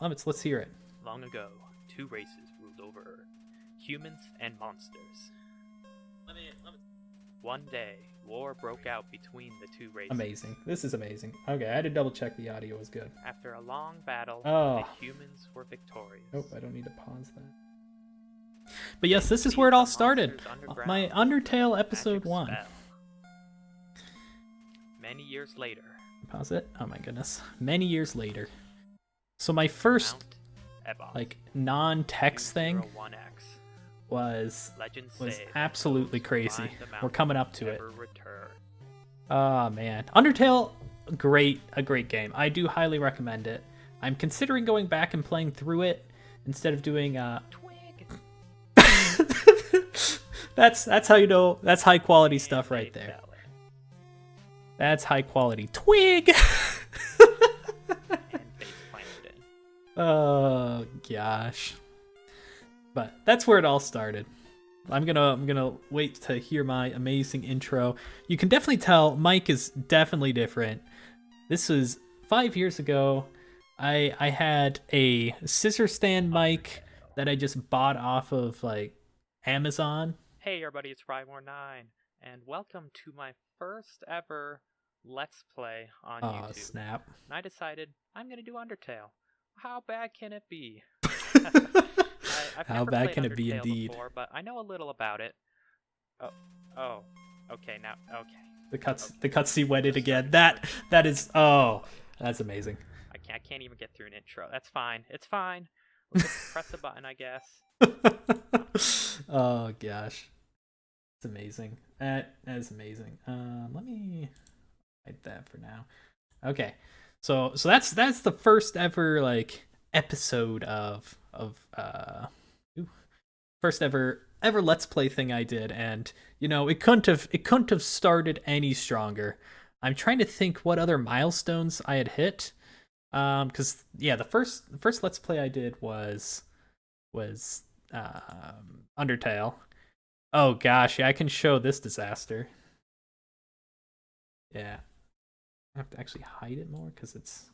let's hear it. Long ago, two races ruled over Earth, humans and monsters. One day, war broke out between the two races. Amazing. This is amazing. Okay, I had to double check the audio was good. After a long battle, Oh. the humans were victorious. Oh, I don't need to pause that. But yes, this is where it all started. My Undertale episode 1. Spell. Many years later. Pause it. Oh my goodness. Many years later. So my first like non-text thing was absolutely crazy. We're coming up to it. Oh man, Undertale, a great game. I do highly recommend it. I'm considering going back and playing through it instead of doing Twig. That's how you know that's high quality stuff right there. That's high quality. Twig. Oh gosh. But that's where it all started. I'm gonna wait to hear my amazing intro. You can definitely tell Mike is definitely different. This was 5 years ago. I had a scissor stand mic that I just bought off of like Amazon. Hey everybody, it's Riwar9, and welcome to my first ever Let's Play on YouTube. Oh snap. And I decided I'm gonna do Undertale. How bad can it be? I've How never bad played can it be Undertale indeed? Before, but I know a little about it. Oh, okay, now, okay. The cutscene went in again. That is, oh, that's amazing. I can't even get through an intro. That's fine. It's fine. We'll just press a button, I guess. Oh gosh, it's amazing. That is amazing. Let me hide that for now. Okay, so that's the first ever like episode of first ever Let's Play thing I did, and you know it couldn't have started any stronger. I'm trying to think what other milestones I had hit, because yeah, the first Let's Play I did was Undertale. Oh gosh, yeah, I can show this disaster. Yeah, I have to actually hide it more because it's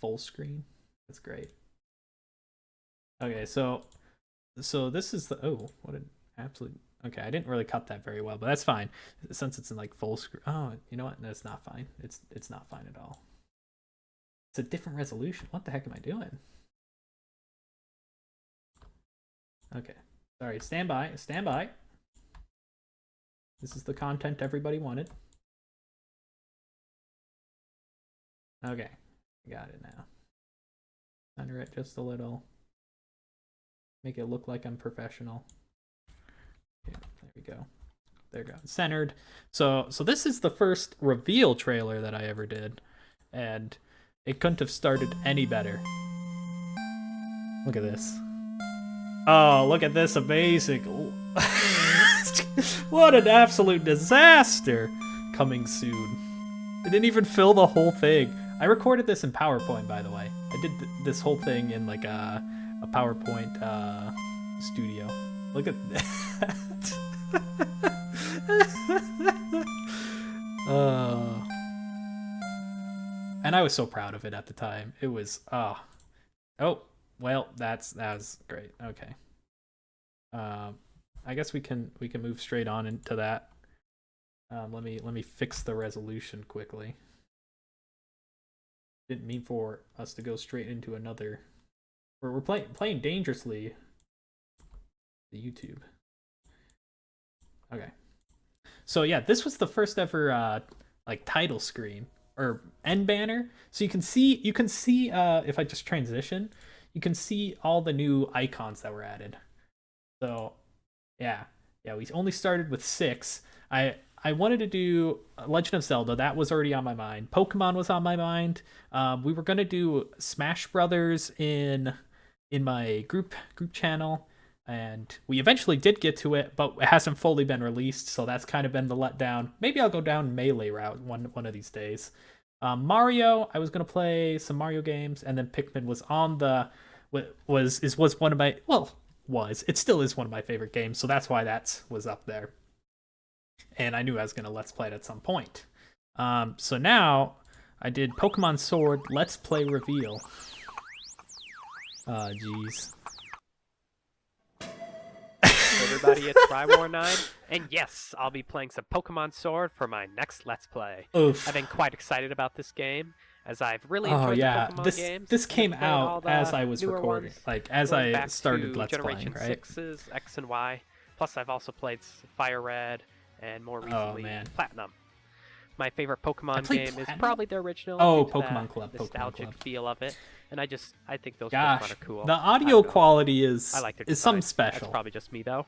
full screen. That's great. Okay, so this is the what an absolute. Okay, I didn't really cut that very well, but that's fine since it's in like full screen. Oh, you know what? No, it's not fine. It's not fine at all. It's a different resolution. What the heck am I doing? Okay, sorry. Stand by. Stand by. This is the content everybody wanted. Okay, got it now. Center it just a little. Make it look like I'm professional. Okay, there we go. There we go. Centered. So this is the first reveal trailer that I ever did, and it couldn't have started any better. Look at this. Oh, look at this amazing. What an absolute disaster. Coming soon. It didn't even fill the whole thing. I recorded this in PowerPoint, by the way. I did this whole thing in like a PowerPoint studio. Look at that. And I was so proud of it at the time. It was oh well, that was great. Okay. I guess we can move straight on into that. Let me fix the resolution quickly. Didn't mean for us to go straight into another. We're playing dangerously. The YouTube. Okay. So yeah, this was the first ever like title screen or end banner. So you can see if I just transition, you can see all the new icons that were added. So yeah, we only started with 6. I wanted to do Legend of Zelda. That was already on my mind. Pokemon was on my mind. We were gonna do Smash Brothers in my group channel, and we eventually did get to it, but it hasn't fully been released, so that's kind of been the letdown. Maybe I'll go down Melee route one of these days. Mario, I was gonna play some Mario games, and then Pikmin was on the was one of my it still is one of my favorite games, so that's why that was up there. And I knew I was gonna Let's Play it at some point. So now I did Pokemon Sword Let's Play Reveal. Jeez. Everybody, it's Riwar9, and yes, I'll be playing some Pokemon Sword for my next Let's Play. Oof. I've been quite excited about this game, as I've really Oh enjoyed the yeah, Pokemon games. this and have came played all out as the I was newer recording, ones, like as going I back started to Let's Playing, Generation right? 6's X and Y. Plus, I've also played Fire Red, and more Oh recently, man, Platinum. My favorite I Pokemon played game is Platinum. probably the original Oh, due to Pokemon the Club, Pokemon nostalgic Club. feel of it, and I think those Pokemon Gosh, are cool. the I audio don't know. quality I is like their something design. That's special. probably just me though.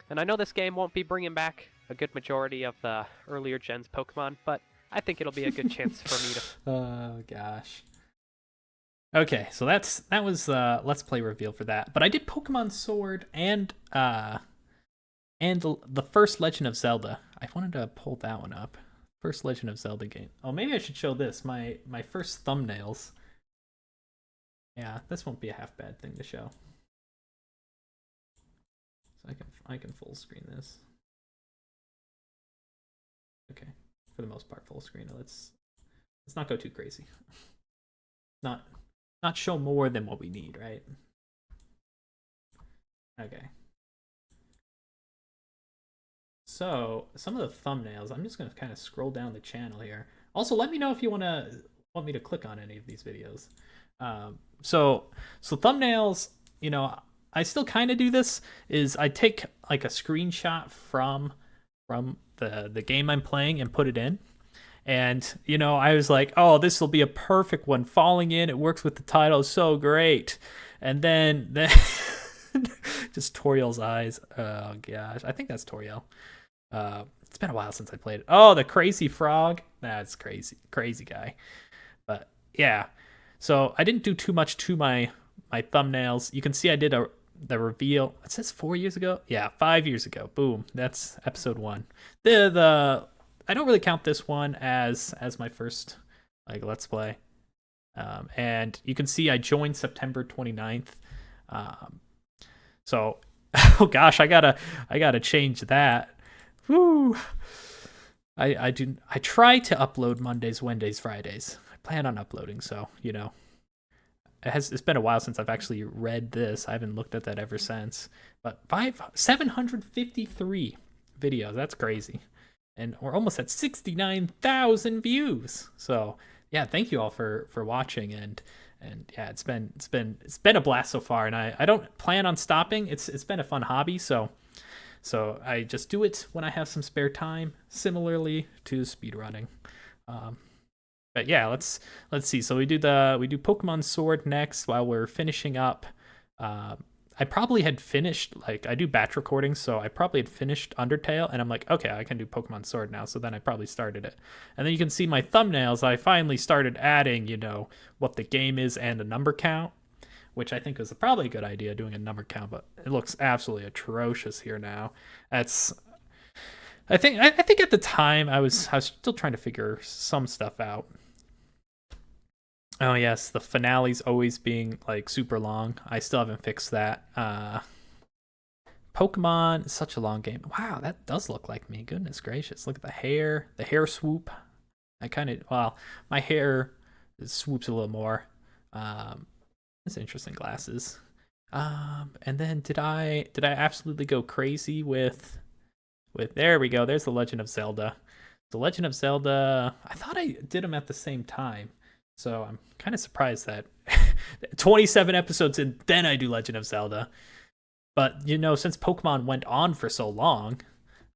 And I know this game won't be bringing back a good majority of the earlier gens Pokemon, but I think it'll be a good chance for me to. Oh gosh. Okay, so that was Let's Play reveal for that. But I did Pokemon Sword and the first Legend of Zelda. I wanted to pull that one up. First Legend of Zelda game. Oh, maybe I should show this. My first thumbnails. Yeah, this won't be a half bad thing to show. So I can full screen this. Okay, for the most part full screen. Let's not go too crazy. Not show more than what we need, right? Okay. So some of the thumbnails, I'm just gonna kind of scroll down the channel here. Also, let me know if you want me to click on any of these videos. So thumbnails, you know, I still kind of do this. Is I take like a screenshot from the game I'm playing and put it in. And you know, I was like, oh, this will be a perfect one. Falling in, it works with the title, so great. And then just Toriel's eyes. Oh gosh, I think that's Toriel. It's been a while since I played it. Oh, the crazy frog. That's crazy guy. But yeah, so I didn't do too much to my thumbnails. You can see I did the reveal. It says 4 years ago. Yeah, 5 years ago. Boom. That's episode 1. The I don't really count this one as my first like Let's Play. And you can see I joined September 29th. So oh gosh, I gotta change that. Woo. I try to upload Mondays, Wednesdays, Fridays. I plan on uploading, so you know. It's been a while since I've actually read this. I haven't looked at that ever since. But 753 videos. That's crazy. And we're almost at 69,000 views. So yeah, thank you all for watching, and yeah, it's been a blast so far, and I don't plan on stopping. It's been a fun hobby, so I just do it when I have some spare time, similarly to speedrunning. But yeah, let's see. So we do Pokemon Sword next while we're finishing up. I probably had finished, like I do batch recordings, so I probably had finished Undertale, and I'm like, okay, I can do Pokemon Sword now. So then I probably started it. And then you can see my thumbnails. I finally started adding, you know, what the game is and a number count, which I think was probably a good idea, doing a number count, but it looks absolutely atrocious here now. I think at the time I was still trying to figure some stuff out. Oh yes, the finale's always being like super long. I still haven't fixed that. Pokemon, such a long game. Wow, that does look like me. Goodness gracious. Look at the hair swoop. My hair swoops a little more. It's interesting glasses. And then did I absolutely go crazy with there we go. There's the Legend of Zelda. The Legend of Zelda, I thought I did them at the same time. So I'm kind of surprised that 27 episodes in, then I do Legend of Zelda. But, you know, since Pokemon went on for so long,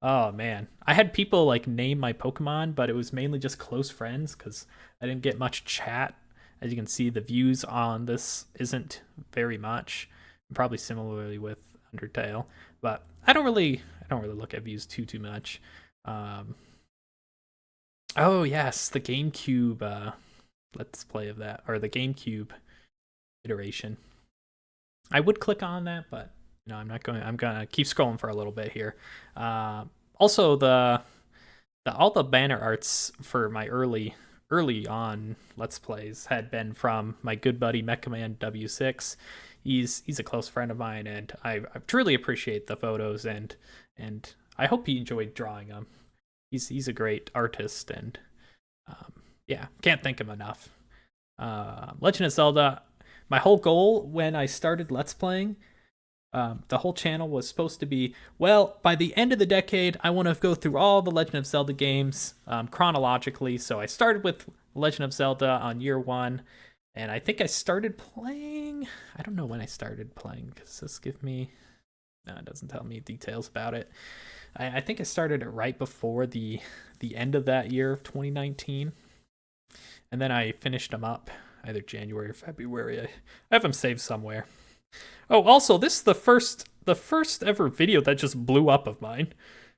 oh man. I had people like name my Pokemon, but it was mainly just close friends because I didn't get much chat. As you can see, the views on this isn't very much. Probably similarly with Undertale. But I don't really look at views too much. Oh yes, the GameCube Let's Play of that, or the GameCube iteration. I would click on that, but no, I'm not going. I'm gonna keep scrolling for a little bit here. Also, all the banner arts for my early on Let's Plays had been from my good buddy Mechaman W6. He's a close friend of mine, and I truly appreciate the photos, and I hope he enjoyed drawing them. He's a great artist, and yeah, can't thank him enough. Legend of Zelda, my whole goal when I started Let's Playing, the whole channel was supposed to be, well, by the end of the decade, I want to go through all the Legend of Zelda games chronologically. So I started with Legend of Zelda on year 1, and I think I started playing. I don't know when I started playing because this give me. No, it doesn't tell me details about it. I think I started it right before the end of that year of 2019, and then I finished them up either January or February. I have them saved somewhere. Oh, also, this is the first ever video that just blew up of mine.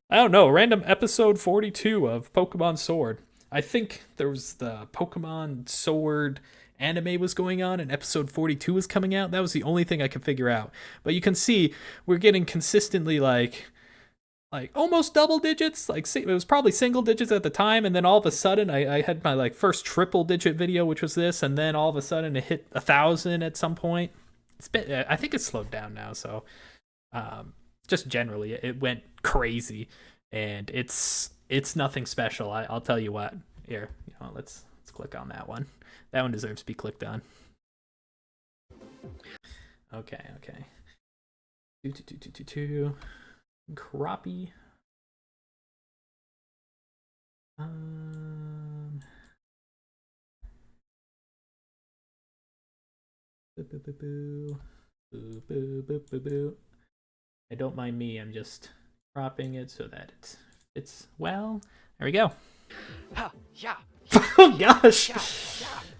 I don't know, random episode 42 of Pokemon Sword. I think there was the Pokemon Sword anime was going on and episode 42 was coming out. That was the only thing I could figure out. But you can see we're getting consistently like almost double digits. Like it was probably single digits at the time, and then all of a sudden I had my like first triple digit video, which was this, and then all of a sudden it hit 1,000 at some point. I think it's slowed down now, so just generally it went crazy, and it's nothing special. I'll tell you what. Here, let's click on that one. That one deserves to be clicked on. Okay. Crappie. Boo. I don't mind me. I'm just cropping it so that it fits well. There we go. Yeah. Oh gosh. Yeah.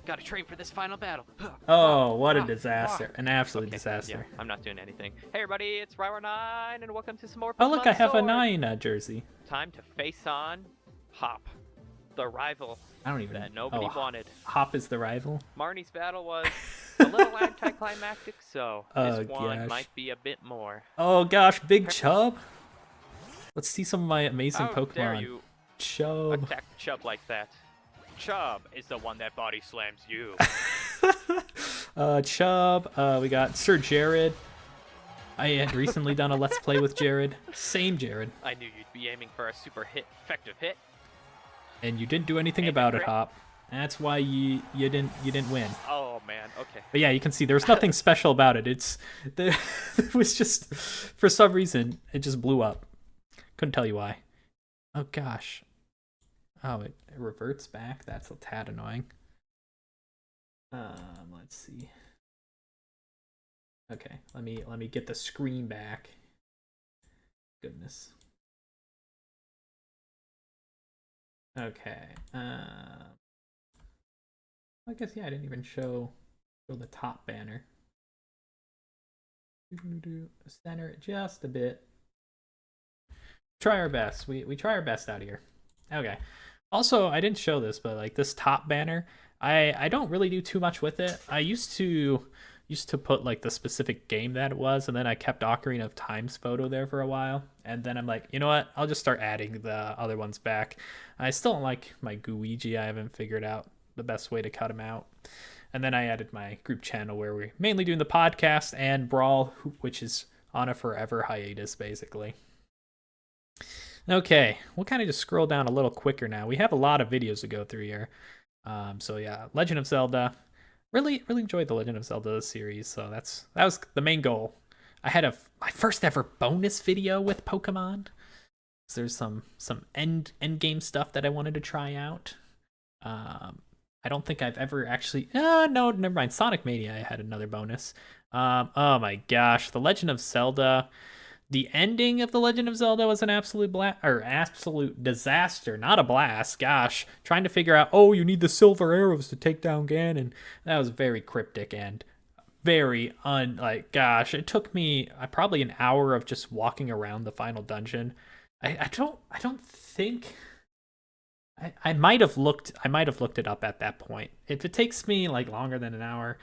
Gotta train for this final battle. Oh, what a disaster. An absolute disaster. Yeah, I'm not doing anything. Hey everybody, it's Riwar9, and welcome to some more Pokemon Oh look, I have Sword. a 9 jersey. Time to face on Hop, the rival I don't even that nobody wanted. Hop is the rival? Marnie's battle was a little anticlimactic, so this one gosh. might be a bit more. Oh gosh, Big Chub. Let's see some of my amazing How Pokemon. dare you Chub. attack Chub like that? Chub is the one that body slams you. Chub. We got Sir Jared. I had recently done a Let's Play with Jared. Same Jared. I knew you'd be aiming for a super effective hit. And you didn't do anything about it, Hop. That's why you didn't win. Oh man, okay. But yeah, you can see there's nothing special about it. It was just, for some reason, it just blew up. Couldn't tell you why. Oh gosh. Oh, it reverts back. That's a tad annoying. Let's see. Okay, let me get the screen back. Goodness. Okay. I guess yeah, I didn't even show the top banner. Center it just a bit. Try our best. We try our best out here. Okay. Also, I didn't show this, but like this top banner, I don't really do too much with it. I used to put like the specific game that it was, and then I kept Ocarina of Time's photo there for a while, and then I'm like, you know what? I'll just start adding the other ones back. I still don't like my Guiji. I haven't figured out the best way to cut him out. And then I added my group channel where we're mainly doing the podcast and Brawl, which is on a forever hiatus, basically. Okay, we'll kind of just scroll down a little quicker now. We have a lot of videos to go through here. So yeah, Legend of Zelda. Really enjoyed the Legend of Zelda series, so that was the main goal. I had my first ever bonus video with Pokemon. So there's some end game stuff that I wanted to try out. I don't think I've ever actually. No, never mind. Sonic Mania, I had another bonus. Oh my gosh, the Legend of Zelda. The ending of The Legend of Zelda was an absolute absolute disaster, not a blast. Gosh, trying to figure out, oh, you need the silver arrows to take down Ganon. That was very cryptic and very gosh, it took me probably an hour of just walking around the final dungeon. I don't think I might have looked it up at that point. If it takes me like longer than an hour,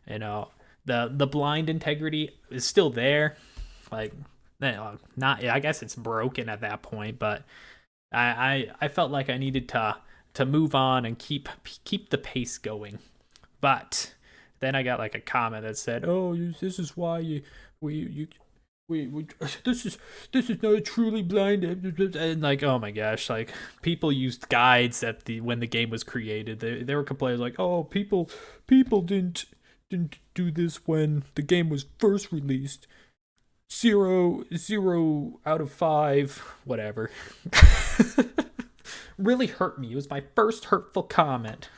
the blind integrity is still there. Like, not, I guess it's broken at that point, but I felt like I needed to move on and keep the pace going. But then I got like a comment that said, "Oh, this is why this is not truly blind," and like, oh my gosh, like people used guides when the game was created. They were complaining like, "Oh, people didn't didn't do this when the game was first released. 0 out of 5, whatever. Really hurt me. It was my first hurtful comment.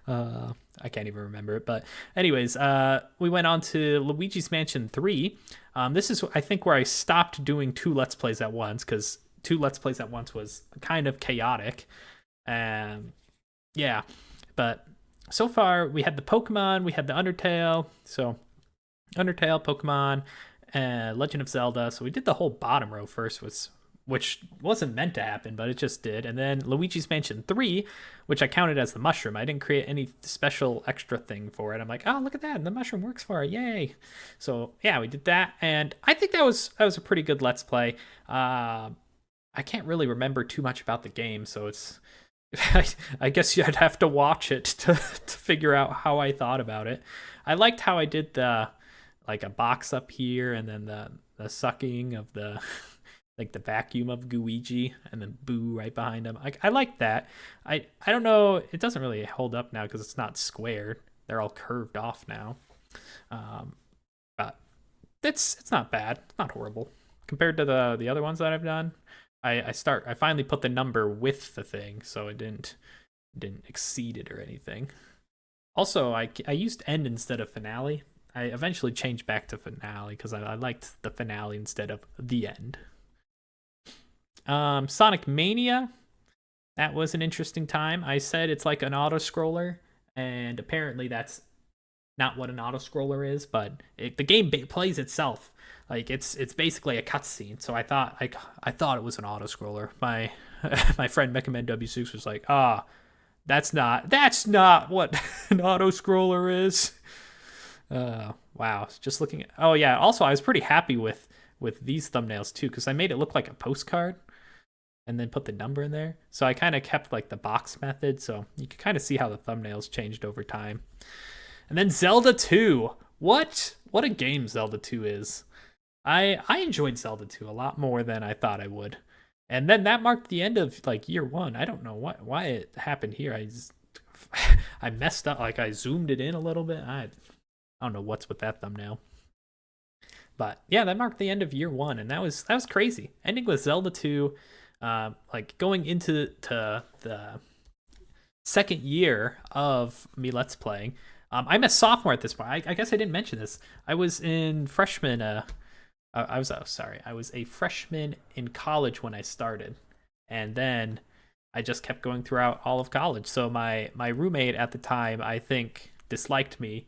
I can't even remember it, but anyways, we went on to Luigi's Mansion 3. This is, I think, where I stopped doing 2 Let's Plays at once, because 2 Let's Plays at once was kind of chaotic. Yeah, but so far we had the Pokemon, we had the Undertale, so Undertale, Pokemon, Legend of Zelda. So we did the whole bottom row first, which wasn't meant to happen, but it just did. And then Luigi's Mansion 3, which I counted as the mushroom. I didn't create any special extra thing for it. I'm like, oh, look at that, and the mushroom works for it, yay! So yeah, we did that, and I think that was a pretty good Let's Play. I can't really remember too much about the game, so it's I guess you'd have to watch it to figure out how I thought about it. I liked how I did the like a box up here, and then the sucking of the like the vacuum of Gooigi, and then Boo right behind him. I like that. I don't know. It doesn't really hold up now because it's not squared. They're all curved off now. But it's not bad. It's not horrible compared to the other ones that I've done. I finally put the number with the thing, so it didn't exceed it or anything. Also, I used end instead of finale. I eventually changed back to finale because I liked the finale instead of the end. Sonic Mania, that was an interesting time. I said it's like an auto scroller, and apparently that's not what an auto scroller is, but the game plays itself. Like it's basically a cutscene. So I thought it was an auto scroller. My my friend Mechaman W6 was like, that's not what an auto scroller is. Wow, just looking at. Oh yeah, also I was pretty happy with these thumbnails too, because I made it look like a postcard and then put the number in there. So I kind of kept like the box method, so you can kind of see how the thumbnails changed over time. And then Zelda 2. What a game Zelda 2 is. I enjoyed Zelda 2 a lot more than I thought I would. And then that marked the end of like year 1. I don't know why it happened here. I messed up, like I zoomed it in a little bit. I don't know what's with that thumbnail. But yeah, that marked the end of year 1, and that was crazy. Ending with Zelda 2, like going into the second year of me Let's Playing. I'm a sophomore at this point. I guess I didn't mention this. I was in freshman. I was a freshman in college when I started, and then I just kept going throughout all of college. So my roommate at the time, I think, disliked me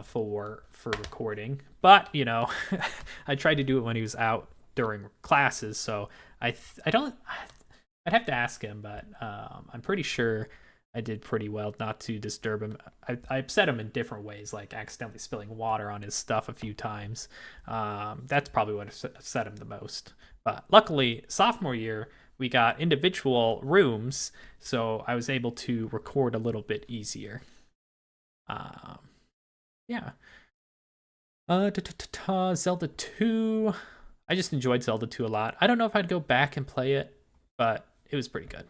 for recording, but you know, I tried to do it when he was out during classes. So I'd have to ask him, but I'm pretty sure I did pretty well not to disturb him. I upset him in different ways, like accidentally spilling water on his stuff a few times. That's probably what upset him the most. But luckily, sophomore year, we got individual rooms, so I was able to record a little bit easier. Yeah. Zelda 2. I just enjoyed Zelda 2 a lot. I don't know if I'd go back and play it, but it was pretty good.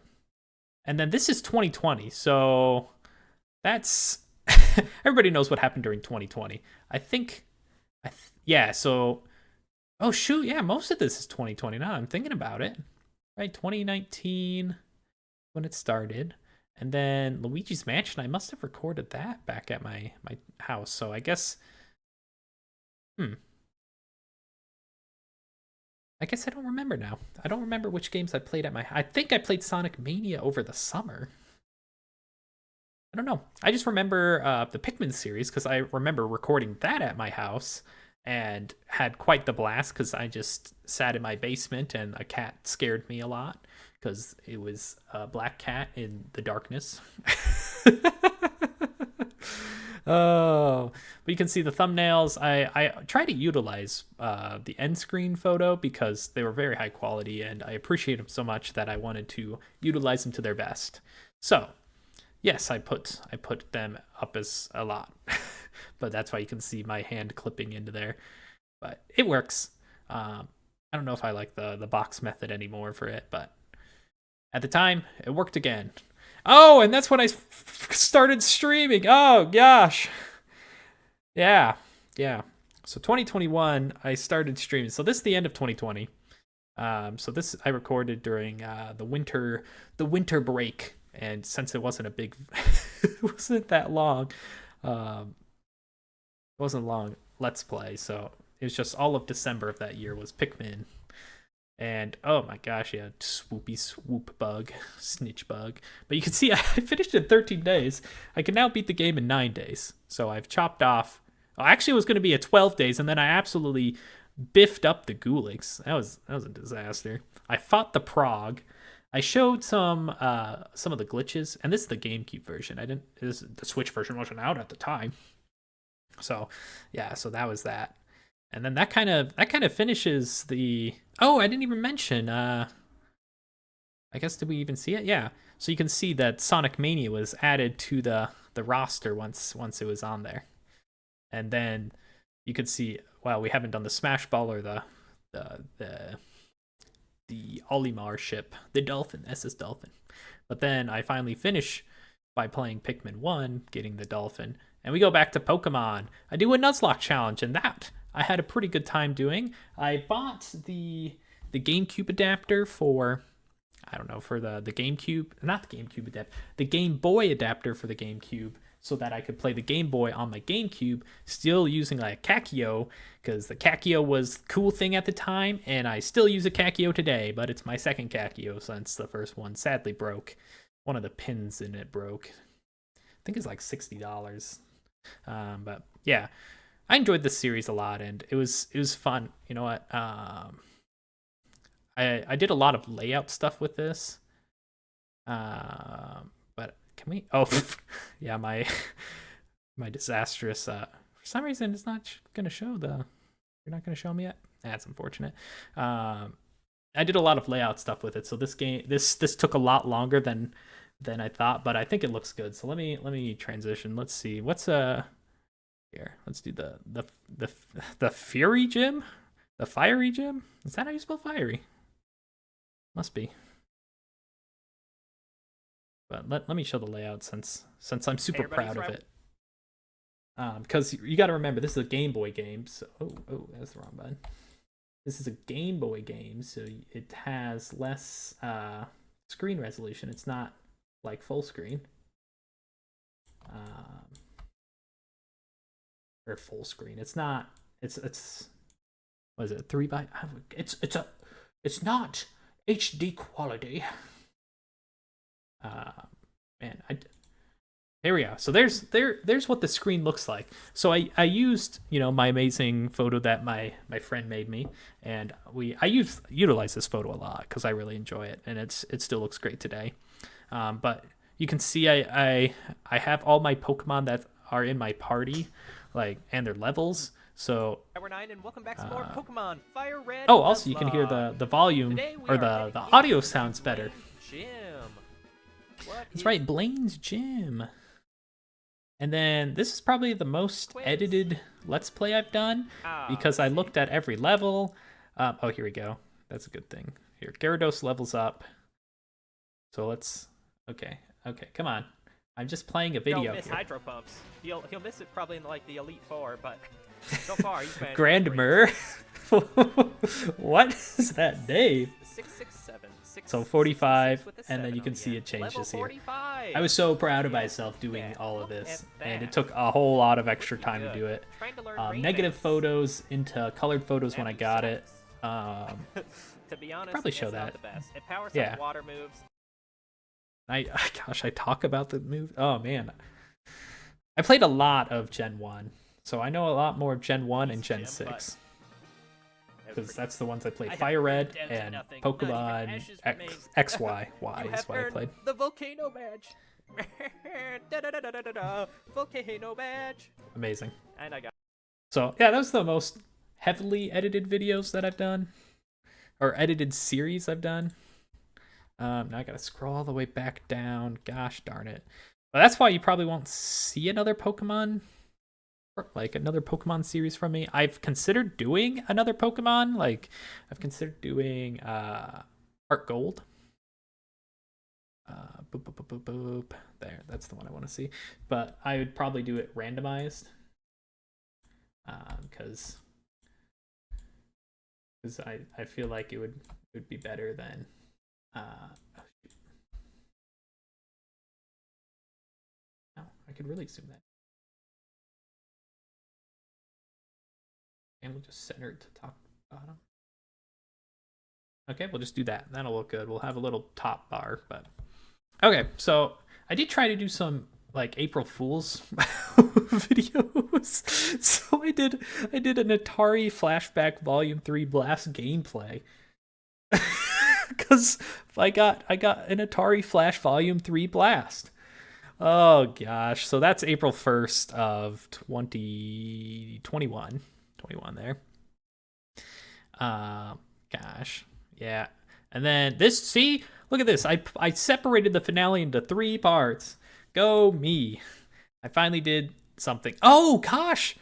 And then this is 2020, so that's everybody knows what happened during 2020. I think, yeah. So, oh shoot, yeah, most of this is 2020. Now I'm thinking about it, right? 2019 when it started, and then Luigi's Mansion. I must have recorded that back at my house. So I guess, I guess I don't remember now. I don't remember which games I played at I think I played Sonic Mania over the summer. I don't know. I just remember the Pikmin series because I remember recording that at my house and had quite the blast because I just sat in my basement and a cat scared me a lot because it was a black cat in the darkness. Oh, but you can see the thumbnails. I try to utilize the end screen photo because they were very high quality, and I appreciate them so much that I wanted to utilize them to their best. So, yes, I put them up as a lot, but that's why you can see my hand clipping into there. But it works. I don't know if I like the box method anymore for it, but at the time it worked again. Oh, and that's when I started streaming. Oh gosh. Yeah. Yeah. So 2021, I started streaming. So this is the end of 2020. So this I recorded during the winter break, and since it wasn't a big, it wasn't that long, um, it wasn't long Let's Play. So it was just all of December of that year was Pikmin, and oh my gosh, yeah, swoopy swoop bug, snitch bug. But you can see I finished it in 13 days. I can now beat the game in 9 days. So I've chopped off. Well, actually, it was going to be at 12 days, and then I absolutely biffed up the Gulix. That was a disaster. I fought the Prague. I showed some of the glitches, and this is the GameCube version. I didn't. The Switch version wasn't out at the time. So yeah, so that was that. And then that kind of finishes the. Oh, I didn't even mention. I guess did we even see it? Yeah. So you can see that Sonic Mania was added to the roster once it was on there, and then you could see. Well, we haven't done the Smash Ball or the Olimar ship, the Dolphin, SS Dolphin. But then I finally finish by playing Pikmin 1, getting the Dolphin, and we go back to Pokemon. I do a Nuzlocke challenge, and that I had a pretty good time doing. I bought the GameCube adapter for, I don't know, for the GameCube, not the GameCube adapter, the Game Boy adapter for the GameCube, so that I could play the Game Boy on my GameCube, still using like a Kakio, because the Kakio was the cool thing at the time, and I still use a Kakio today, but it's my second Kakio since the first one sadly broke. One of the pins in it broke. I think it's like $60. But yeah, I enjoyed this series a lot, and it was fun. You know what? I did a lot of layout stuff with this. But can we? Oh, yeah, my disastrous. For some reason, it's not gonna show the. You're not gonna show me yet. That's unfortunate. I did a lot of layout stuff with it, so this took a lot longer than I thought, but I think it looks good. So let me transition. Let's see what's here. Let's do the Fury Gym, the Fiery Gym. Is that how you spell fiery? Must be. But let me show the layout since I'm super proud of it. Because you got to remember, this is a Game Boy game. So oh, that's the wrong button. This is a Game Boy game, so it has less screen resolution. It's not like full screen. Or full screen. It's not. It's what is it? 3x. It's not HD quality. Man, here we go. So there's what the screen looks like. So I used, my amazing photo that my friend made me, and I utilize this photo a lot because I really enjoy it, and it still looks great today. But you can see I have all my Pokemon that are in my party, and their levels. So Riwar9, and welcome back to more Pokemon Fire Red. Oh, also you can hear the volume or the audio sounds better. Gym. That's right, Blaine's Gym. And then this is probably the most edited Let's Play I've done because I looked at every level. Oh, here we go. That's a good thing. Here, Gyarados levels up. So let's. Okay, come on. I'm just playing a video. Don't miss here. Hydro Pumps. He'll miss it probably in the Elite Four, but so far he's been Grandmer. What is that name? 667. So 45, and then you can see it changes here. I was so proud of myself doing all of this, and it took a whole lot of extra time to do it. Negative photos into colored photos when I got it. To be honest, probably show it's that. not the best. It powers Yeah. up water moves. I talk about the move. Oh man, I played a lot of Gen 1, so I know a lot more of Gen 1 and Gen 6. Because that's the ones I played. Fire Red and Pokemon XY. Y is what I played. The Volcano Badge. Volcano Badge. Amazing. And I got. So yeah, that was the most heavily edited videos that I've done, or edited series I've done. Now I gotta scroll all the way back down. Gosh darn it! But that's why you probably won't see another Pokemon series from me. I've considered doing another Pokemon. I've considered doing Heart Gold. Boop, boop, boop, boop, boop. There, that's the one I want to see. But I would probably do it randomized, because I feel like it would be better than. Oh, no, I could really zoom that. And we'll just center it to top bottom. Okay, we'll just do that. That'll look good. We'll have a little top bar, but okay. So I did try to do some like April Fool's videos. So I did an Atari Flashback Volume 3 Blast gameplay. Cuz I got an Atari Flash Volume 3 Blast. Oh gosh. So that's April 1st of 2021. 21 there. Gosh. Yeah. And then this, see, look at this. I separated the finale into 3 parts. Go me. I finally did something. Oh gosh.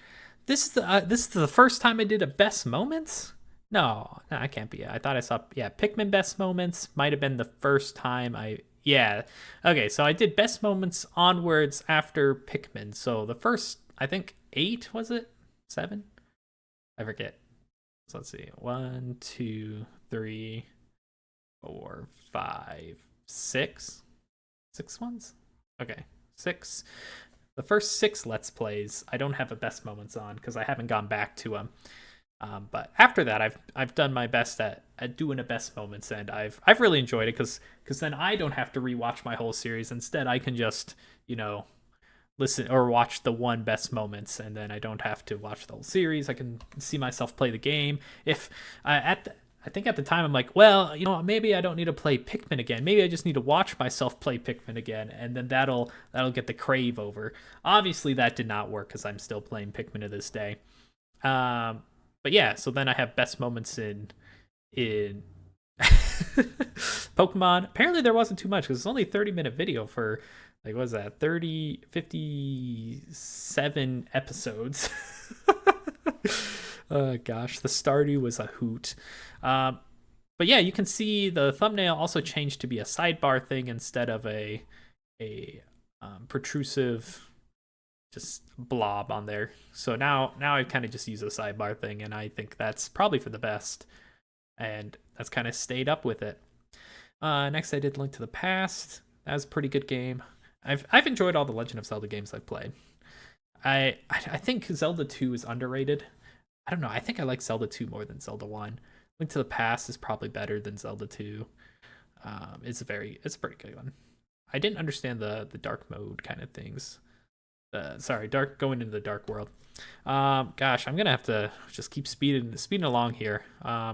This is the first time I did a best moments? No, I can't be. I thought I saw, yeah, Pikmin best moments might have been the first time yeah. Okay, so I did best moments onwards after Pikmin. So the first, I think 8 was it? 7? I forget. So let's see. 1, 2, 3, 4, 5, 6. 6 ones? Okay. 6. The first 6 Let's Plays, I don't have a best moments on because I haven't gone back to them. But after that, I've done my best at doing a best moments, and I've really enjoyed it because then I don't have to rewatch my whole series. Instead, I can just listen or watch the one best moments, and then I don't have to watch the whole series. I can see myself play the game. If I think at the time I'm like, well, maybe I don't need to play Pikmin again. Maybe I just need to watch myself play Pikmin again, and then that'll get the crave over. Obviously, that did not work because I'm still playing Pikmin to this day. But yeah, so then I have best moments in Pokemon. Apparently there wasn't too much because it's only a 30-minute video for, like, what was that, 57 episodes. Oh gosh, the Stardew was a hoot. But yeah, you can see the thumbnail also changed to be a sidebar thing instead of a protrusive just blob on there. So now I kind of just use a sidebar thing, and I think that's probably for the best. And that's kind of stayed up with it. Next, I did Link to the Past. That was a pretty good game. I've enjoyed all the Legend of Zelda games I've played. I think Zelda 2 is underrated. I don't know. I think I like Zelda 2 more than Zelda 1. Link to the Past is probably better than Zelda 2. It's a pretty good one. I didn't understand the dark mode kind of things. Going into the dark world. Gosh, I'm gonna have to just keep speeding along here.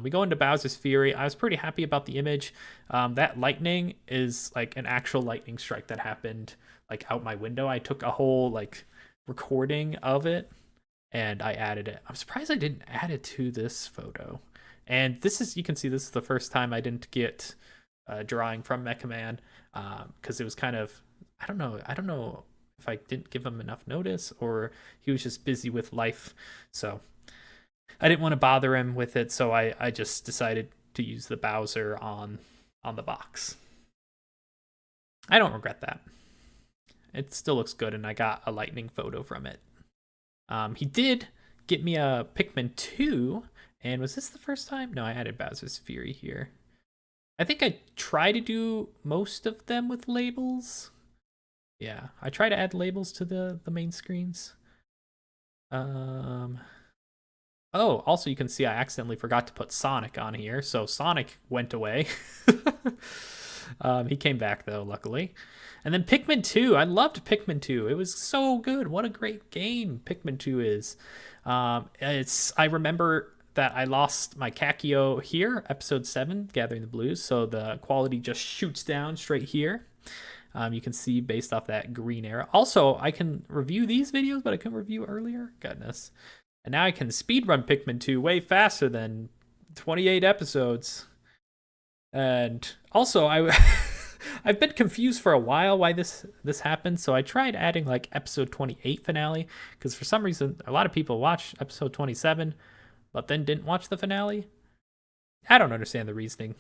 We go into Bowser's Fury. I was pretty happy about the image. That lightning is like an actual lightning strike that happened like out my window. I took a whole like recording of it and I added it. I'm surprised I didn't add it to this photo. And you can see this is the first time I didn't get a drawing from Mecha Man, because it was kind of, I don't know if I didn't give him enough notice or he was just busy with life. So I didn't want to bother him with it, so I just decided to use the Bowser on the box. I don't regret that. It still looks good, and I got a lightning photo from it. He did get me a Pikmin 2, and was this the first time? No, I added Bowser's Fury here. I think I try to do most of them with labels. Yeah, I try to add labels to the main screens. Oh, also you can see I accidentally forgot to put Sonic on here, so Sonic went away. He came back though, luckily. And then Pikmin 2, I loved Pikmin 2. It was so good. What a great game Pikmin 2 is. I remember that I lost my Kakio here, episode 7, Gathering the Blues, so the quality just shoots down straight here. You can see based off that green arrow. Also, I can review these videos, but I couldn't review earlier. Goodness. And now I can speedrun Pikmin 2 way faster than 28 episodes. And also, I've been confused for a while why this happened, so I tried adding like episode 28 finale, because for some reason, a lot of people watched episode 27, but then didn't watch the finale. I don't understand the reasoning.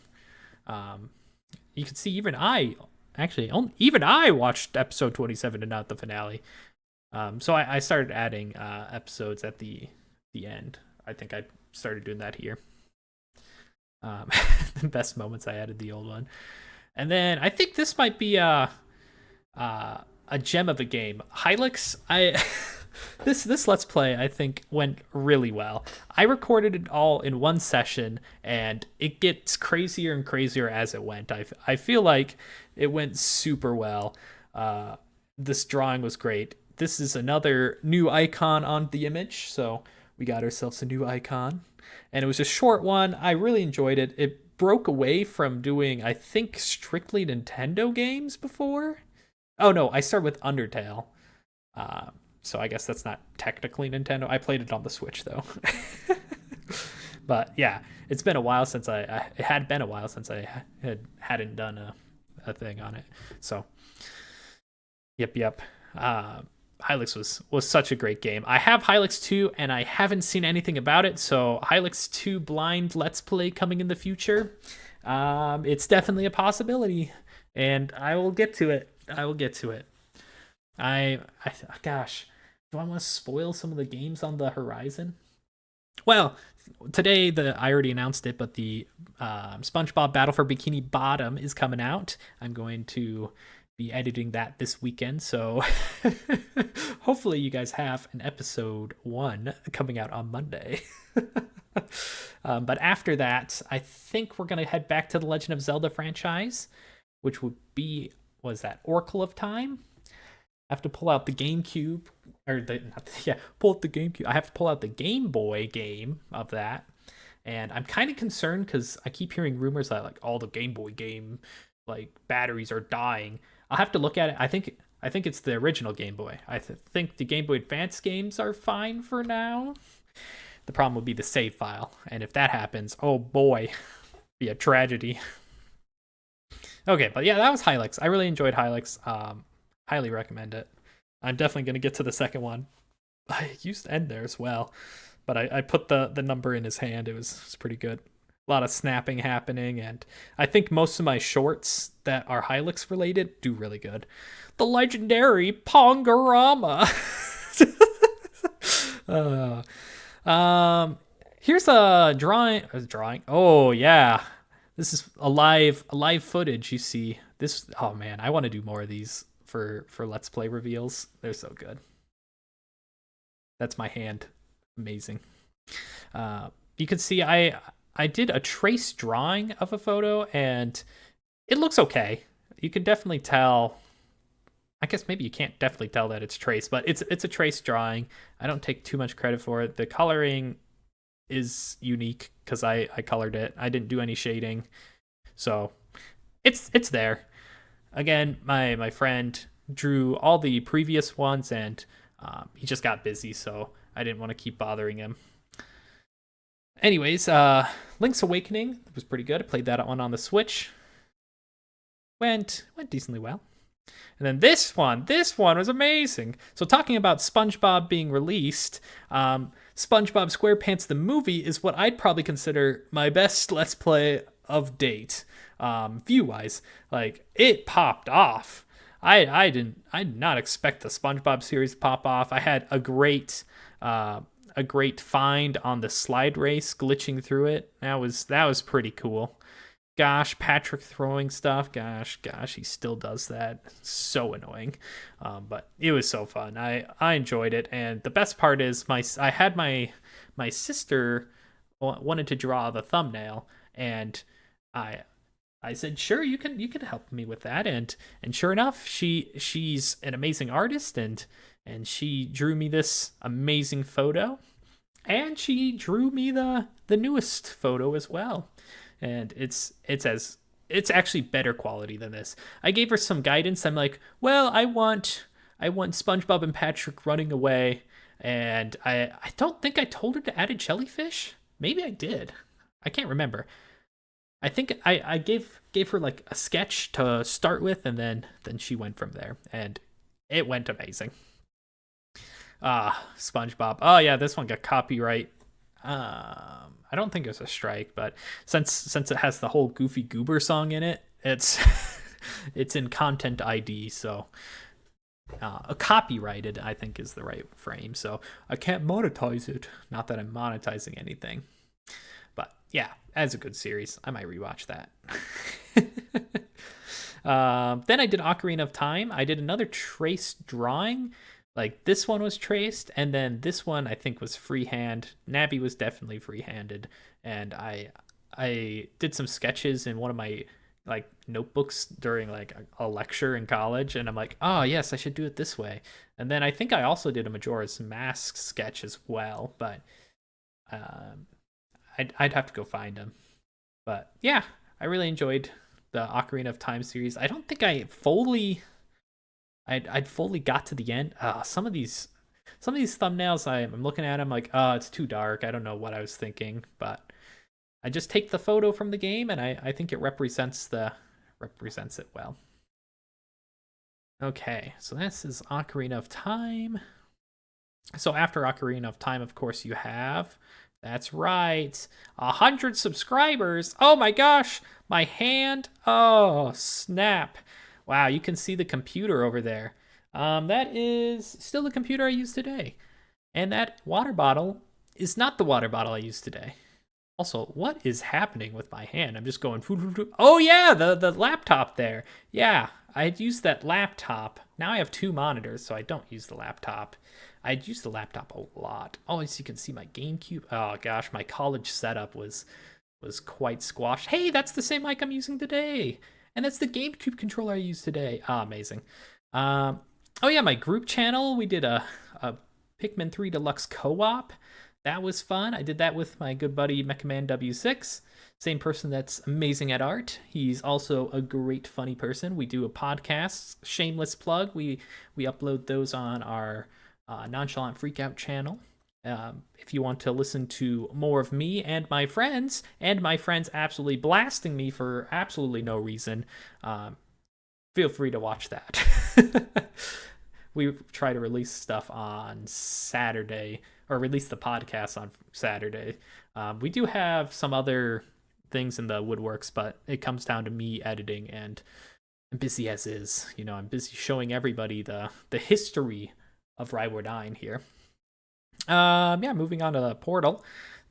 You can see even I actually, even I watched episode 27 and not the finale. So I started adding episodes at the end. I think I started doing that here. The best moments, I added the old one. And then I think this might be a gem of a game. Hylix, this Let's Play, I think, went really well. I recorded it all in one session, and it gets crazier and crazier as it went. I feel like it went super well. This drawing was great. This is another new icon on the image, so we got ourselves a new icon. And it was a short one. I really enjoyed it. It broke away from doing, I think, strictly Nintendo games before. Oh no, I started with Undertale. So I guess that's not technically Nintendo. I played it on the Switch though. But yeah, it's been a while since it had been a while since I hadn't done a thing on it. So yep. Hylix was such a great game. I have Hylix 2 and I haven't seen anything about it, so Hylix 2 blind Let's Play coming in the future. It's definitely a possibility, and I will get to it. Gosh, do I want to spoil some of the games on the horizon? Well, today I already announced it, but the SpongeBob Battle for Bikini Bottom is coming out. I'm going to be editing that this weekend, so hopefully you guys have an episode 1 coming out on Monday. But after that, I think we're gonna head back to the Legend of Zelda franchise, which would be, was that Oracle of Time? I have to pull out the GameCube, pull out the GameCube. I have to pull out the Game Boy game of that, and I'm kind of concerned because I keep hearing rumors that like all the Game Boy game like batteries are dying. I'll have to look at it. I think it's the original Game Boy. I think the Game Boy Advance games are fine for now. The problem would be the save file, and if that happens, oh boy, be a tragedy. Okay, but yeah, that was Hylix. I really enjoyed Hylix. Highly recommend it. I'm definitely going to get to the second one. I used to end there as well, but I put the number in his hand. It was pretty good. A lot of snapping happening, and I think most of my shorts that are Hylix related do really good. The legendary Pongorama. Here's a drawing. Oh yeah, this is a live footage. You see this? Oh man, I want to do more of these for Let's Play reveals. They're so good. That's my hand. Amazing. You can see I did a trace drawing of a photo, and it looks okay. You can definitely tell. I guess maybe you can't definitely tell that it's trace, but it's a trace drawing. I don't take too much credit for it. The coloring is unique because I colored it. I didn't do any shading, so it's there. Again, my friend drew all the previous ones, and he just got busy, so I didn't want to keep bothering him. Anyways, Link's Awakening was pretty good. I played that one on the Switch. Went decently well. And then this one was amazing. So talking about SpongeBob being released, SpongeBob SquarePants the movie is what I'd probably consider my best Let's Play of date, view-wise. Like, it popped off. I did not expect the SpongeBob series to pop off. I had a great find on the slide race, glitching through it. That was pretty cool. Gosh, Patrick throwing stuff. Gosh, he still does that. So annoying. But it was so fun. I enjoyed it, and the best part is I had my sister wanted to draw the thumbnail, and I said, sure, you can help me with that, and sure enough, she's an amazing artist, and she drew me this amazing photo, and she drew me the newest photo as well. And it's actually better quality than this. I gave her some guidance. I'm like, well, I want SpongeBob and Patrick running away, and I don't think I told her to add a jellyfish. Maybe I did. I can't remember. I think I gave her like a sketch to start with, and then she went from there, and it went amazing. SpongeBob. Oh yeah, this one got copyright. I don't think it's a strike, but since it has the whole Goofy Goober song in it, it's It's in content ID, so copyrighted, I think, is the right frame. So I can't monetize it. Not that I'm monetizing anything, but yeah, as a good series, I might rewatch that. Then I did Ocarina of Time. I did another traced drawing. Like this one was traced, and then this one I think was freehand. Navi was definitely freehanded, and I did some sketches in one of my like notebooks during like a lecture in college, and I'm like, oh yes, I should do it this way. And then I think I also did a Majora's Mask sketch as well, but um, I'd have to go find them. But yeah, I really enjoyed the Ocarina of Time series. I don't think I'd fully got to the end. Some of these thumbnails I'm looking at, I'm like, oh, it's too dark. I don't know what I was thinking, but I just take the photo from the game, and I think it represents it well. Okay, so this is Ocarina of Time. So after Ocarina of Time, of course, you have, that's right, 100 subscribers. Oh my gosh, my hand. Oh, snap. Wow, you can see the computer over there. That is still the computer I use today. And that water bottle is not the water bottle I used today. Also, what is happening with my hand? I'm just going. Oh yeah, the laptop there. Yeah, I had used that laptop. Now I have two monitors, so I don't use the laptop. I'd use the laptop a lot. Oh, as you can see, my GameCube. Oh gosh, my college setup was quite squashed. Hey, that's the same mic I'm using today, and that's the GameCube controller I used today. Ah, amazing. Oh yeah, my group channel. We did a Pikmin 3 Deluxe co-op. That was fun. I did that with my good buddy Mechaman W6, same person that's amazing at art. He's also a great funny person. We do a podcast, shameless plug. We upload those on our Nonchalant Freakout channel. If you want to listen to more of me and my friends absolutely blasting me for absolutely no reason, feel free to watch that. We try to release stuff on Saturday, or release the podcast on Saturday. We do have some other things in the woodworks, but it comes down to me editing, and I'm busy as is. You know, I'm busy showing everybody the history of Riwar9 here. Yeah, moving on to the Portal.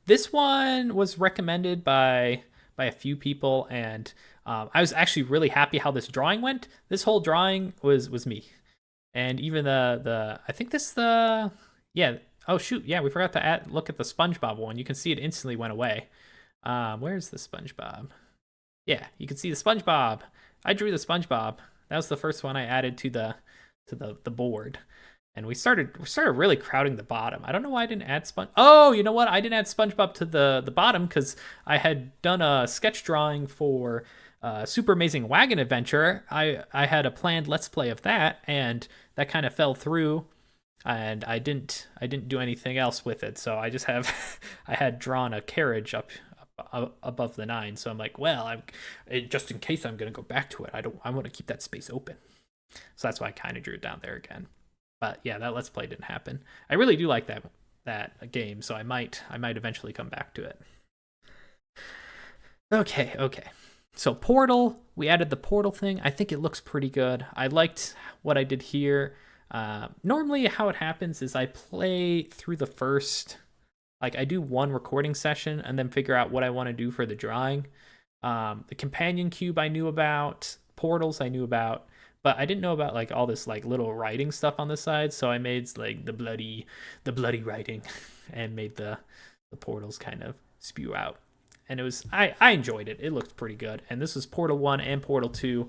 This one was recommended by a few people, and I was actually really happy how this drawing went. This whole drawing was me. And even the I think this yeah, oh shoot, yeah, we forgot to look at the SpongeBob one. You can see it instantly went away. Where's the SpongeBob? Yeah, you can see the SpongeBob. I drew the SpongeBob. That was the first one I added to the board. And we started really crowding the bottom. I don't know why I didn't add Oh, you know what? I didn't add SpongeBob to the bottom because I had done a sketch drawing for Super Amazing Wagon Adventure. I had a planned Let's Play of that, and that kind of fell through, and I didn't do anything else with it. So I just have I had drawn a carriage up above the 9. So I'm like, well, just in case I'm gonna go back to it, I want to keep that space open. So that's why I kind of drew it down there again. But yeah, that Let's Play didn't happen. I really do like that game, so I might eventually come back to it. Okay. So Portal, we added the Portal thing. I think it looks pretty good. I liked what I did here. Normally how it happens is I play through the first, like I do one recording session and then figure out what I want to do for the drawing. The companion cube I knew about, portals I knew about, but I didn't know about like all this like little writing stuff on the side. So I made like the bloody writing and made the portals kind of spew out. And it was I enjoyed it. It looked pretty good. And this was Portal 1 and Portal 2.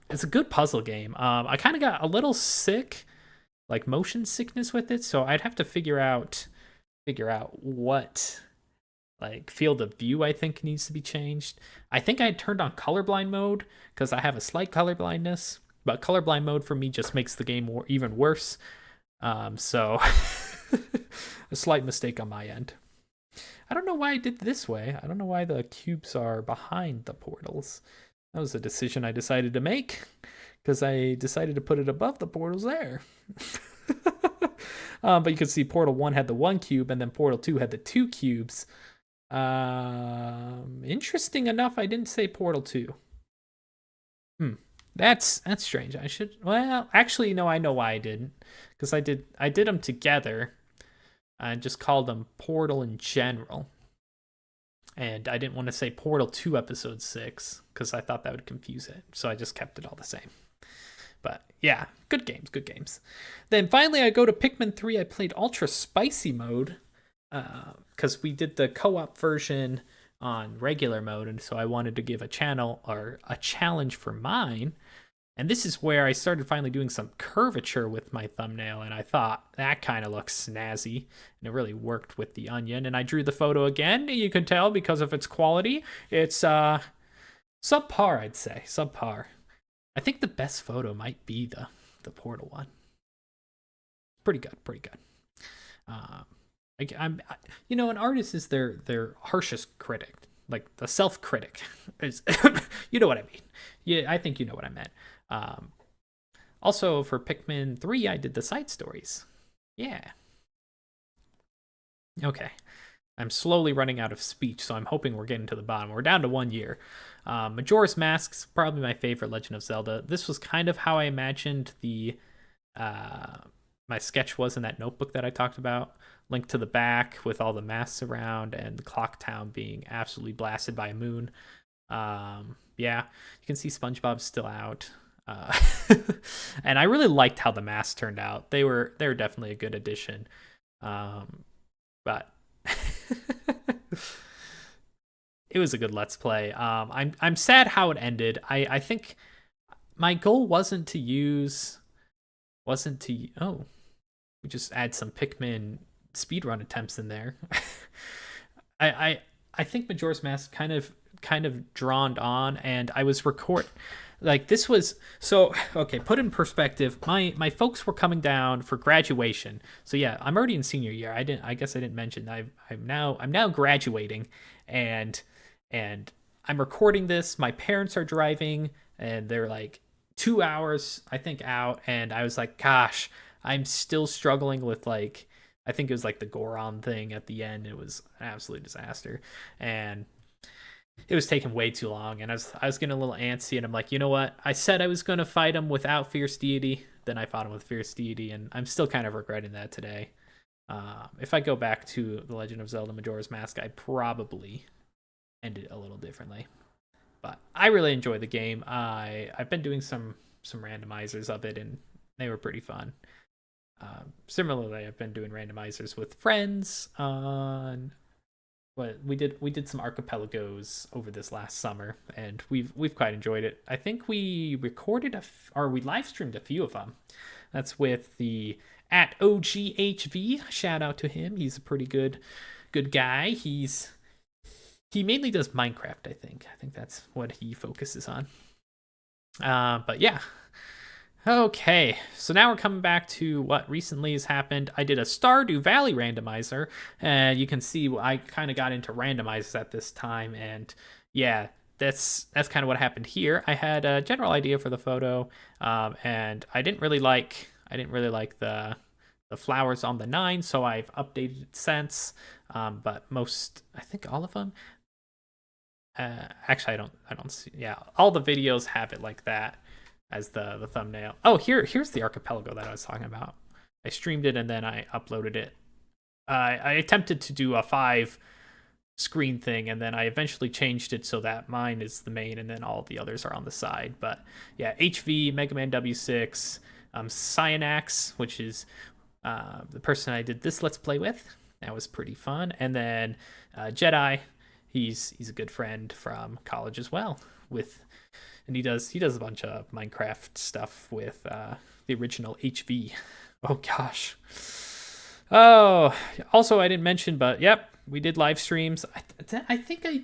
It's a good puzzle game. I kind of got a little sick, like motion sickness with it, so I'd have to figure out what like field of view I think needs to be changed. I think I turned on colorblind mode because I have a slight colorblindness, but colorblind mode for me just makes the game even worse. So a slight mistake on my end. I don't know why I did it this way. I don't know why the cubes are behind the portals. That was a decision I decided to make because I decided to put it above the portals there. But you can see Portal 1 had the 1 cube and then Portal 2 had the 2 cubes. Interesting enough, I didn't say Portal 2. Hmm. That's strange. I should. Well, actually, no. I know why I didn't, because I did them together. I just called them Portal in general, and I didn't want to say Portal 2 Episode 6 because I thought that would confuse it. So I just kept it all the same. But yeah, good games, good games. Then finally, I go to Pikmin 3. I played Ultra Spicy mode because we did the co-op version on regular mode, and so I wanted to give a channel or a challenge for mine. And this is where I started finally doing some curvature with my thumbnail, and I thought that kind of looks snazzy, and it really worked with the onion. And I drew the photo again, and you can tell because of its quality, it's subpar, I'd say, subpar. I think the best photo might be the Portal one. Pretty good, pretty good. An artist is their harshest critic, like the self critic. Is you know what I mean? Yeah, I think you know what I meant. Also for Pikmin 3, I did the side stories. Yeah. Okay. I'm slowly running out of speech, so I'm hoping we're getting to the bottom. We're down to 1 year. Majora's Mask's probably my favorite Legend of Zelda. This was kind of how I imagined the my sketch was in that notebook that I talked about. Link to the back with all the masks around and the clock town being absolutely blasted by a moon. Yeah, you can see SpongeBob's still out. And I really liked how the masks turned out. They were definitely a good addition. But it was a good Let's Play. I'm sad how it ended. I think my goal wasn't to oh, we just add some Pikmin speedrun attempts in there. I think Majora's Mask kind of drawn on, and I was like this was so okay. Put in perspective, my folks were coming down for graduation. So yeah, I'm already in senior year. I guess I didn't mention I'm now graduating, and I'm recording this. My parents are driving, and they're like 2 hours I think out, and I was like, gosh, I'm still struggling with like. I think it was like the Goron thing at the end. It was an absolute disaster, and it was taking way too long. And I was getting a little antsy, and I'm like, you know what? I said I was going to fight him without Fierce Deity. Then I fought him with Fierce Deity, and I'm still kind of regretting that today. If I go back to The Legend of Zelda Majora's Mask, I'd probably end it a little differently. But I really enjoy the game. I've been doing some randomizers of it, and they were pretty fun. Similarly, I've been doing randomizers with friends on what we did some archipelagos over this last summer, and we've quite enjoyed it. I think we recorded or we live streamed a few of them. That's with the at OGHV. Shout out to him. He's a pretty good guy. He mainly does Minecraft, I think. I think that's what he focuses on. But yeah. Okay, so now we're coming back to what recently has happened. I did a Stardew Valley randomizer, and you can see I kind of got into randomizers at this time, and yeah, that's kind of what happened here. I had a general idea for the photo, and I didn't really like the flowers on the 9, so I've updated it since. But I think all of them. Actually, I don't see. Yeah, all the videos have it like that as the thumbnail. Oh, here's the archipelago that I was talking about. I streamed it and then I uploaded it. I attempted to do a 5 screen thing, and then I eventually changed it so that mine is the main and then all the others are on the side. But yeah, HV, Mega Man W6, Cyanax, which is the person I did this Let's Play with. That was pretty fun. And then Jedi, he's a good friend from college as well, and he does a bunch of Minecraft stuff with the original HV. Oh gosh. Oh, also I didn't mention, but yep, we did live streams. I think I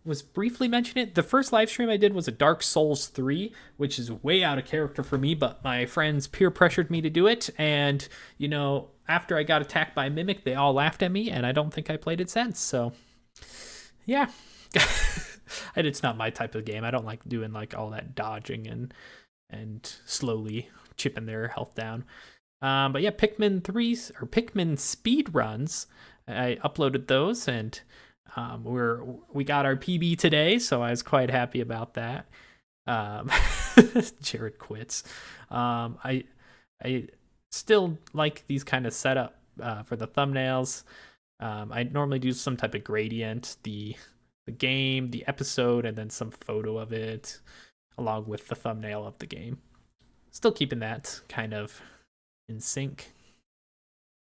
was briefly mention it. The first live stream I did was a Dark Souls 3, which is way out of character for me, but my friends peer pressured me to do it, and after I got attacked by a mimic, they all laughed at me, and I don't think I played it since. So yeah. And it's not my type of game. I don't like doing like all that dodging and slowly chipping their health down. But yeah, Pikmin speed runs. I uploaded those, and we got our PB today, so I was quite happy about that. Um, Jared quits. I still like these kind of setup for the thumbnails. I normally do some type of gradient, the game, the episode, and then some photo of it, along with the thumbnail of the game. Still keeping that kind of in sync.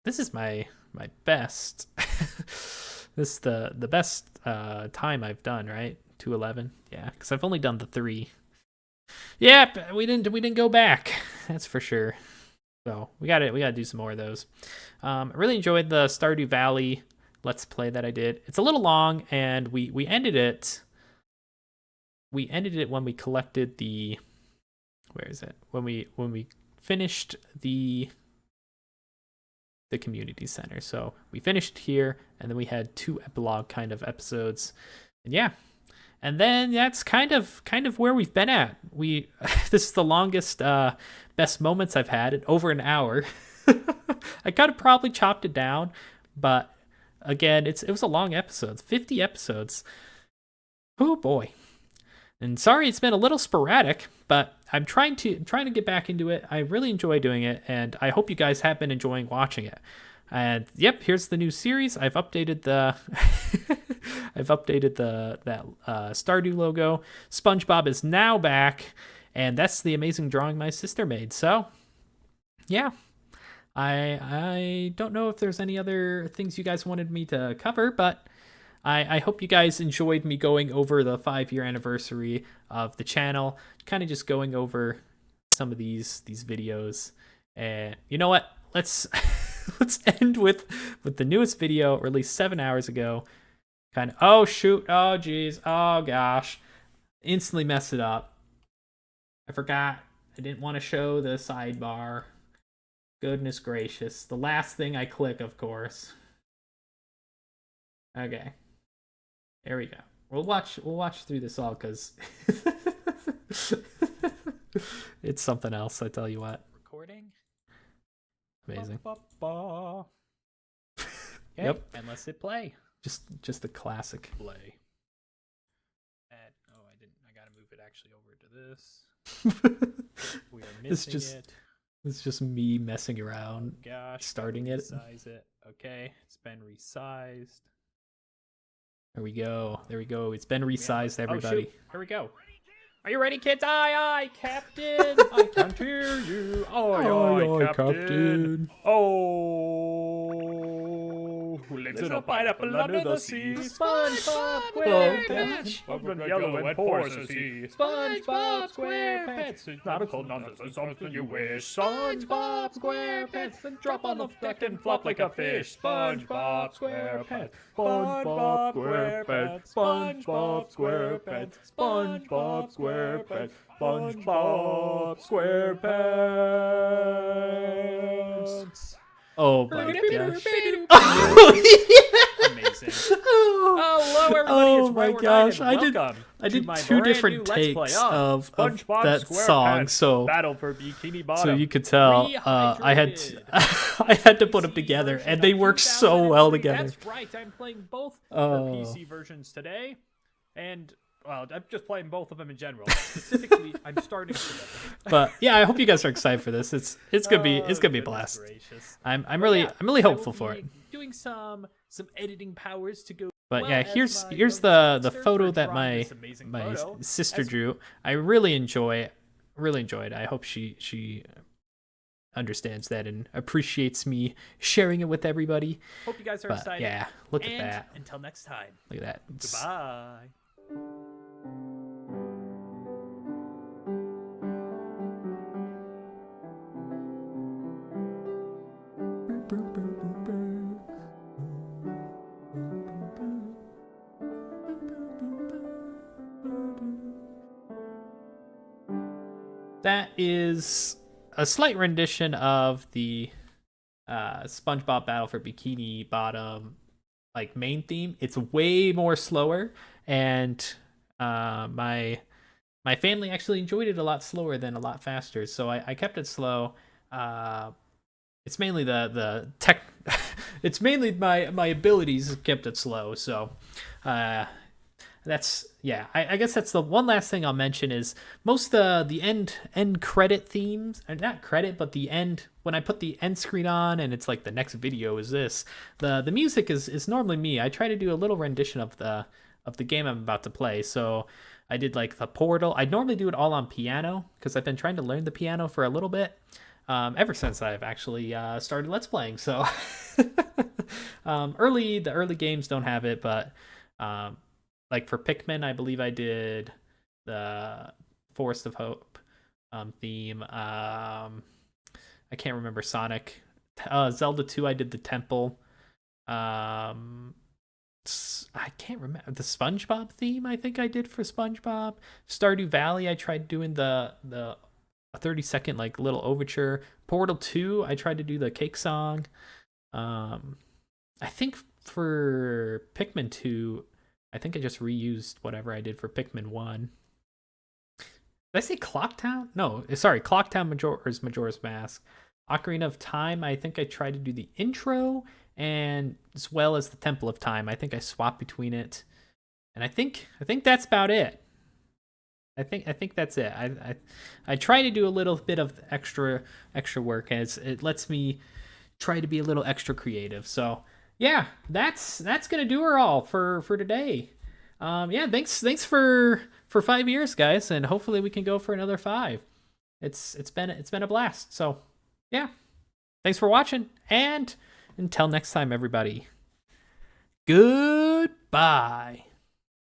This is my best. This is the best time I've done, right? 2:11. Yeah, because I've only done the 3. Yeah, we didn't go back. That's for sure. So we gotta do some more of those. I really enjoyed the Stardew Valley Let's Play that I did. It's a little long, and we ended it. We ended it when we collected the. Where is it? When we finished the community center. So we finished here, and then we had 2 epilogue kind of episodes, and yeah. And then that's kind of where we've been at. This is the longest best moments I've had in over an hour. I could have probably chopped it down, but again, it was a long episode, 50 episodes. Oh boy. And sorry it's been a little sporadic, but I'm trying to get back into it. I really enjoy doing it, and I hope you guys have been enjoying watching it. And yep, here's the new series. I've updated the that Stardew logo. SpongeBob is now back, and that's the amazing drawing my sister made. So, yeah. I don't know if there's any other things you guys wanted me to cover, but I hope you guys enjoyed me going over the 5-year anniversary of the channel, kind of just going over some of these videos. And you know what? Let's let's end with the newest video released 7 hours ago. Kind of, oh shoot, oh geez, oh gosh, instantly messed it up. I forgot. I didn't want to show the sidebar. Goodness gracious. The last thing I click, of course. Okay. There we go. We'll watch through this all because it's something else, I tell you what. Recording. Amazing. Okay, Yep. and let's hit play. Just a classic. Play. Oh, I didn't. I gotta move it actually over to this. We are missing it. It's just me messing around. Oh, gosh. Starting it. Resize it. Okay, it's been resized. There we go. There we go. It's been resized, everybody. Oh, shoot. Here we go. Are you ready, kids? Aye, aye, Captain. I can't hear you. Aye, aye, Captain. Oh, who lives in a pineapple under the sea? SpongeBob SquarePants. Open yellow and pours the sea. SpongeBob SquarePants. It's not a cold nonsense, it's something you wish. SpongeBob SquarePants. Then drop on the deck and flop like a fish. SpongeBob SquarePants. SpongeBob SquarePants. SpongeBob SquarePants. SpongeBob SquarePants. SpongeBob SquarePants. Oh my gosh. Amazing. Hello everybody, it's my Riwar9's, gosh. and I did my 2 brand different new Let's Play takes of SpongeBob that SquarePants song, so Battle for Bikini Bottom. so you could tell I had to put them together, and they work so well together. That's right, I'm playing both the Oh. PC versions today, and well, I'm just playing both of them in general. Specifically, I'm starting today. But yeah, I hope you guys are excited for this. It's gonna be a Goodness blast. gracious. I'm But really yeah, I'm really I will hopeful for be it. Doing some editing powers to go. But well yeah, as here's my here's youngest the sister photo for that drawing my this amazing photo. sister As- drew. I really enjoyed. I hope she understands that and appreciates me sharing it with everybody. Hope you guys are But excited. yeah, look and at that. until next time. Look at that. It's- Goodbye. That is a slight rendition of the SpongeBob Battle for Bikini Bottom like main theme. It's way more slower, and my family actually enjoyed it a lot slower than a lot faster. So I kept it slow. It's mainly the tech. It's mainly my abilities kept it slow. So that's yeah. I guess that's the one last thing I'll mention is most the end credit themes, or not credit, but the end when I put the end screen on and it's like the next video is this. The music is normally me. I try to do a little rendition of the game I'm about to play. So I did like the Portal. I normally do it all on piano because I've been trying to learn the piano for a little bit. Ever since I've actually started Let's Playing. So the early games don't have it, but like for Pikmin, I believe I did the Forest of Hope theme. I can't remember Sonic. Zelda 2, I did the Temple. I can't remember the SpongeBob theme. I think I did for SpongeBob. Stardew Valley, I tried doing the a 30-second like little overture. Portal 2, I tried to do the cake song. I think for Pikmin 2, I think I just reused whatever I did for Pikmin 1. Did I say Clocktown? No, sorry, Clocktown Majora's Mask. Ocarina of Time, I think I tried to do the intro and as well as the Temple of Time. I think I swapped between it. And I think that's about it. I think that's it. I try to do a little bit of extra work as it lets me try to be a little extra creative. So yeah, that's gonna do her all for today. Yeah, thanks for 5 years, guys, and hopefully we can go for another 5. It's been a blast. So yeah, thanks for watching, and until next time, everybody. Goodbye.